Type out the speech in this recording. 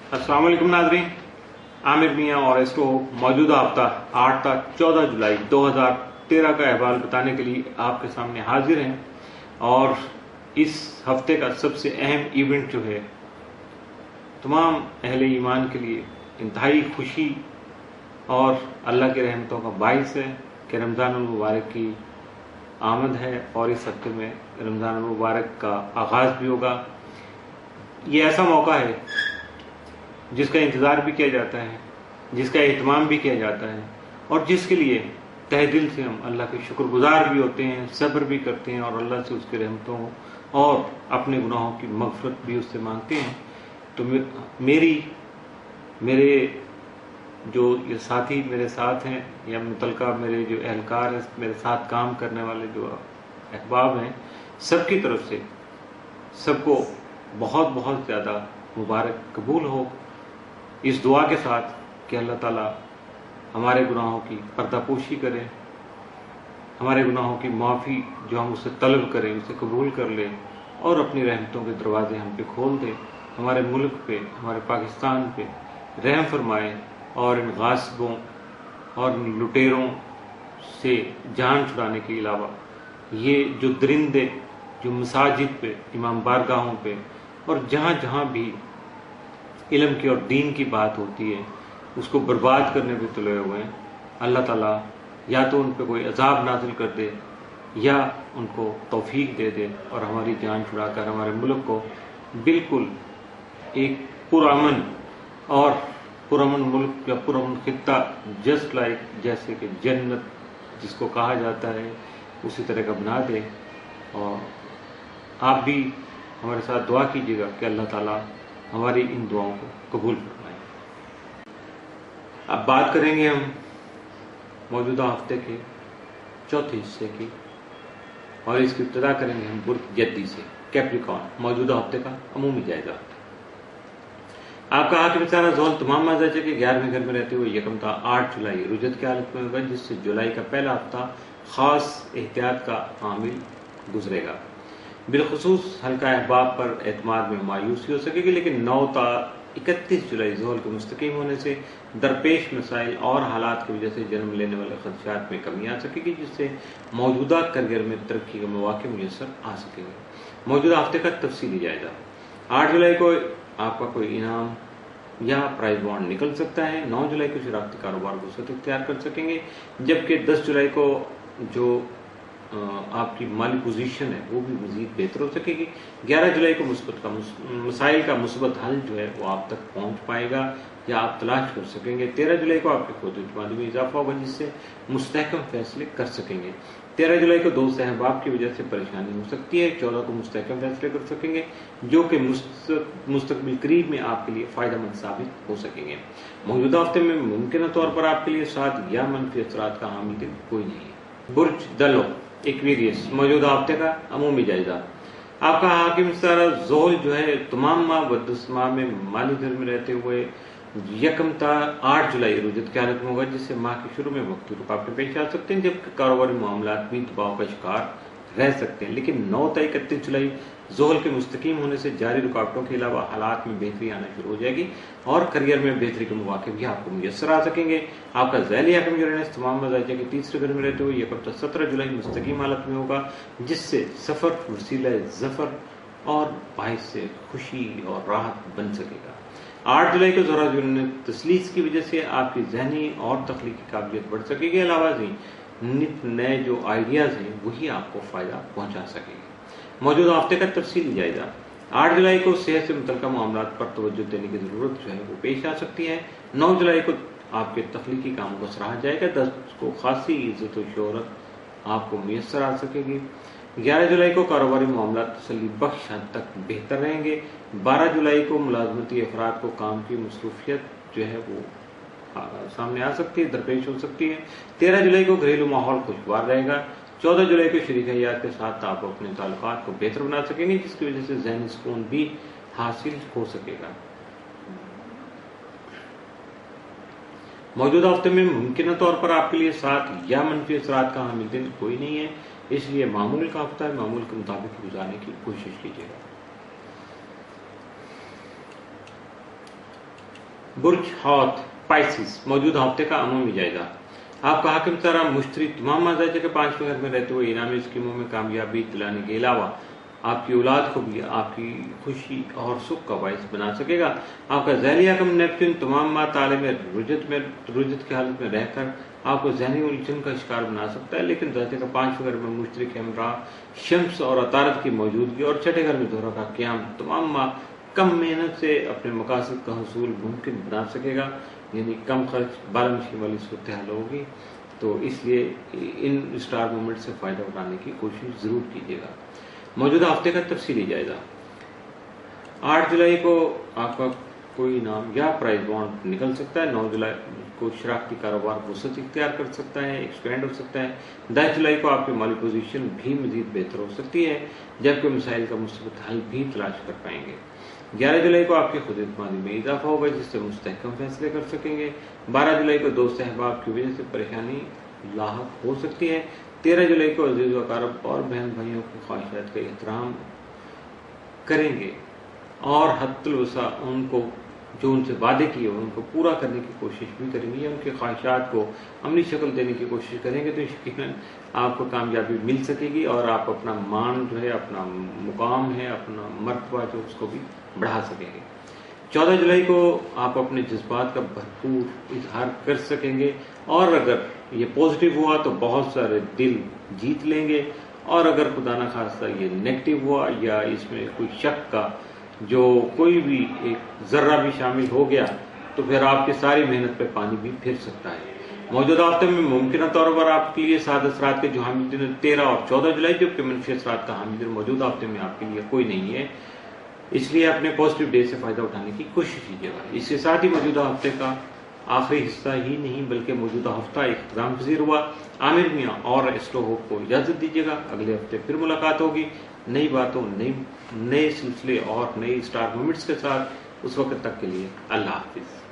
अस्सलाम वालेकुम नाज़रीन, आमिर मियाँ और एस्ट्रो मौजूदा हफ्ता 8 था 14 जुलाई 2013 का अहवाल बताने के लिए आपके सामने हाजिर हैं। और इस हफ्ते का सबसे अहम इवेंट जो है तमाम अहले ईमान के लिए इंतहाई खुशी और अल्लाह की रहमतों का बाइस है कि रमज़ान मुबारक की आमद है और इस हफ्ते में रमज़ान मुबारक का आगाज़ भी होगा। ये ऐसा मौका है जिसका इंतज़ार भी किया जाता है, जिसका एहतमाम भी किया जाता है और जिसके लिए तहे दिल से हम अल्लाह के शुक्रगुजार भी होते हैं, सब्र भी करते हैं और अल्लाह से उसकी रहमतों और अपने गुनाहों की मग़फ़िरत भी उससे मांगते हैं। तो मेरे जो ये साथी मेरे साथ हैं या मुतलका मेरे जो एहलकार हैं, मेरे साथ काम करने वाले जो अहबाब हैं, सबकी तरफ से सबको बहुत बहुत ज़्यादा मुबारक कबूल हो, इस दुआ के साथ कि अल्लाह ताला हमारे गुनाहों की पर्दापोशी करे, हमारे गुनाहों की माफ़ी जो हम उससे तलब करें उसे कबूल कर ले और अपनी रहमतों के दरवाजे हम पे खोल दे, हमारे मुल्क पे, हमारे पाकिस्तान पे रहम फरमाए और इन गासिबों और इन लुटेरों से जान छुड़ाने के अलावा ये जो दरिंदे जो मसाजिद पे, इमाम बारगाहों पे और जहाँ जहाँ भी इल्म की और दीन की बात होती है उसको बर्बाद करने पे तुले हुए हैं, अल्लाह ताला या तो उन पे कोई अजाब नाजिल कर दे या उनको तौफीक दे दे और हमारी जान छुड़ाकर हमारे मुल्क को बिल्कुल एक पुरअमन और पुरअमन मुल्क या पुरअमन खित्ता जस्ट लाइक जैसे कि जन्नत जिसको कहा जाता है उसी तरह का बना दे। और आप भी हमारे साथ दुआ कीजिएगा कि अल्लाह ताला हमारी इन दुआओं को कबूल फरमाए। अब बात करेंगे हम मौजूदा हफ्ते के चौथे हिस्से की और इसकी इब्तिदा करेंगे हम बुर्ज जद्दी से, कैप्रिकॉर्न, मौजूदा हफ्ते का अमूमी जायजा। आपका हाकिम सारा जोल तमाम मजाजे के 11वें घर में रहते हुए यकम था 8 जुलाई रुजत की हालत में होगा, जिससे जुलाई का पहला हफ्ता खास एहतियात का आमिल गुजरेगा। बिलखुसूस हल्का अहबाब पर एतमाद में मायूसी हो सकेगी, लेकिन 9 ता 31 जुलाई जोहल के मुस्तकीम होने से दरपेश मसाइल और हालात की वजह से जन्म लेने वाले खदशात में कमी आ सकेगी, जिससे मौजूदा करियर में तरक्की के मौके मुयसर आ सकेंगे। मौजूदा हफ्ते का तफसीली जायजा। 8 जुलाई को आपका कोई इनाम या प्राइज बॉन्ड निकल सकता है। 9 जुलाई को शरारती कारोबार को वसअत इख्तियार कर सकेंगे, जबकि 10 जुलाई को जो आपकी माली पोजीशन है वो भी मजीद बेहतर हो सकेगी। 11 जुलाई को मसाइल का मुस्बत हल जो है वो आप तक पहुंच पाएगा या आप तलाश कर सकेंगे। 13 जुलाई को आपके खुद एतमादी में इजाफा होगा, जिससे मुस्तहकम फैसले कर सकेंगे। 13 जुलाई को दोस्त अहबाब की वजह से परेशानी हो सकती है। 14 को मुस्तहकम फैसले कर सकेंगे जो कि मुस्तकबिल करीब में आपके लिए फायदेमंद साबित हो सकेंगे। मौजूदा हफ्ते में मुमकिन तौर पर आपके लिए साथ या मनफी असरात का हामिल दिन कोई नहीं है। बुर्ज दलो एक्वेरियस, मौजूदा हफ्ते का अमूमी जायजा। आपका हाकिम सारा जोल जो है तमाम माह बदुस्मा में माली घर में रहते हुए यकम ता 8 जुलाई रुजत की हालत में होगा, जिससे माह के शुरू में वक्ती रुकावटें पेश आ सकते हैं, जबकि कारोबारी मामलात भी दबाव का शिकार रह सकते हैं। लेकिन 9 ता 31 जुलाई जोहल के मुस्तकीम होने से जारी रुकावटों के अलावा हालात में बेहतरी आना शुरू हो जाएगी और करियर में बेहतरी के मौके भी आपको मुयसर आ सकेंगे। आपका ज़ैली हाकिम जो है तमाम मजाजिया के तीसरे घर में रहते हुए यकम ता 17 जुलाई मुस्तकीम हालत में होगा, जिससे सफर वसीला जफर और बाइस से खुशी और राहत बन सकेगा। 8 जुलाई को ज़रा तसलीस की वजह से आपकी जहनी और तख्लीकी काबिलियत बढ़ सकेगी। अलावा नित नए जो आइडियाज हैं वही आपको फायदा पहुंचा सकेंगे। मौजूदा हफ्ते का तफसीली जायजा। 8 जुलाई को सेहत से मुतल्लिका मामलात पर तवज्जो देने की जरूरत जो है वो पेश आ सकती है। 9 जुलाई को आपके तख्लीकी कामों को सराहा जाएगा। 10 को खासी इज्जत और शोहरत आपको मुयसर आ सकेगी। 11 जुलाई को कारोबारी मामलात तसल्ली बख्श हद तक बेहतर रहेंगे। 12 जुलाई को मुलाजमती अफराद को काम की मसरूफियत जो है वो सामने आ सकती है, दरपेश हो सकती है। 13 जुलाई को घरेलू माहौल खुशगवार रहेगा। 14 जुलाई को शरीक हयात के साथ आप अपने ताल्लुकात को बेहतर बना सकेंगे, जिसकी वजह से ज़हनी सुकून भी हासिल हो सकेगा। मौजूदा हफ्ते में मुमकिन तौर पर आपके लिए साथ या मनफी असरात का हामिल दिन कोई नहीं है, इसलिए मामूल का हफ्ता है, मामूल के मुताबिक गुजारने की कोशिश कीजिएगा। برج حوت پائسس موجودہ ہفتے کا عمومی جائزہ. آپ کا حاکم طرح مشتری تمام مزاج کے 5ویں گھر میں رہتے ہوئے انعامی اسکیموں میں کامیابی دلانے کے علاوہ آپ کی اولاد کو بھی آپ کی خوشی اور سکھ کا باعث بنا سکے گا. آپ کا ذہنی حاکم نیپچون تمام ماہ تالے میں رجت کی حالت میں رہ کر آپ کو ذہنی الجھن کا شکار بنا سکتا ہے، لیکن درجے کا 5ویں گھر میں مشتری کے ہمراہ شمس اور عطارد کی موجودگی اور 6ٹھے گھر میں زہرہ کا قیام تمام ماہ کم محنت سے اپنے مقاصد کا حصول ممکن بنا سکے گا، یعنی کم خرچ بالمشی والی صورتحال ہوگی. تو اس لیے ان اسٹار مومنٹ سے فائدہ اٹھانے کی کوشش ضرور کیجیے گا. موجودہ ہفتے کا تفصیلی جائزہ. 8 جولائی کو آپ کا کوئی نام یا پرائز بانڈ نکل سکتا ہے. 9 جولائی کو شراکتی کاروبار وسعت اختیار کر سکتا ہے، ایکسپینڈ ہو سکتا ہے. 10 جولائی کو آپ کی مالی پوزیشن بھی مزید بہتر ہو سکتی ہے، جبکہ مسائل کا مثبت حل بھی تلاش کر پائیں گے. 11 جولائی کو آپ کی خود اعتمادی میں اضافہ ہوگا، جس سے مستحکم فیصلے کر سکیں گے. 12 جولائی کو دوست احباب کی وجہ سے پریشانی لاحق ہو سکتی ہے. 13 جولائی کو عزیز و اقارب اور بہن بھائیوں کی خواہشات کا احترام کریں گے اور حد الوسع ان کو جو ان سے وعدے کیے ان کو پورا کرنے کی کوشش بھی کریں گے یا ان کی خواہشات کو عملی شکل دینے کی کوشش کریں گے. تو یقیناً آپ کو کامیابی مل سکے گی اور آپ اپنا مان جو ہے، اپنا مقام ہے، اپنا مرتبہ جو اس کو بھی بڑھا سکیں گے. 14 جولائی کو آپ اپنے جذبات کا بھرپور اظہار کر سکیں گے، اور اگر یہ پازیٹیو ہوا تو بہت سارے دل جیت لیں گے، اور اگر خدا نخواستہ یہ نیگیٹو ہوا یا اس میں کوئی شک کا جو کوئی بھی ایک ذرہ بھی شامل ہو گیا تو پھر آپ کی ساری محنت پہ پانی بھی پھر سکتا ہے. موجودہ ہفتے میں ممکنہ طور پر آپ کے لیے سعد اثرات کے جو حامل دن 13 اور 14 جولائی، جبکہ منفی اثرات کا حامل دن موجودہ ہفتے میں آپ کے لیے کوئی نہیں ہے. اس لیے اپنے پازیٹیو ڈے سے فائدہ اٹھانے کی کوشش کیجیے گا. اس کے ساتھ ہی موجودہ ہفتے کا آخری حصہ ہی نہیں بلکہ موجودہ ہفتہ اختتام پذیر ہوا. عامر میاں اور ایسٹرو ہوپ کو اجازت دیجیے گا. اگلے ہفتے پھر ملاقات ہوگی نئی باتوں، نئے سلسلے اور نئے اسٹار مومنٹس کے ساتھ. اس وقت تک کے لیے اللہ حافظ.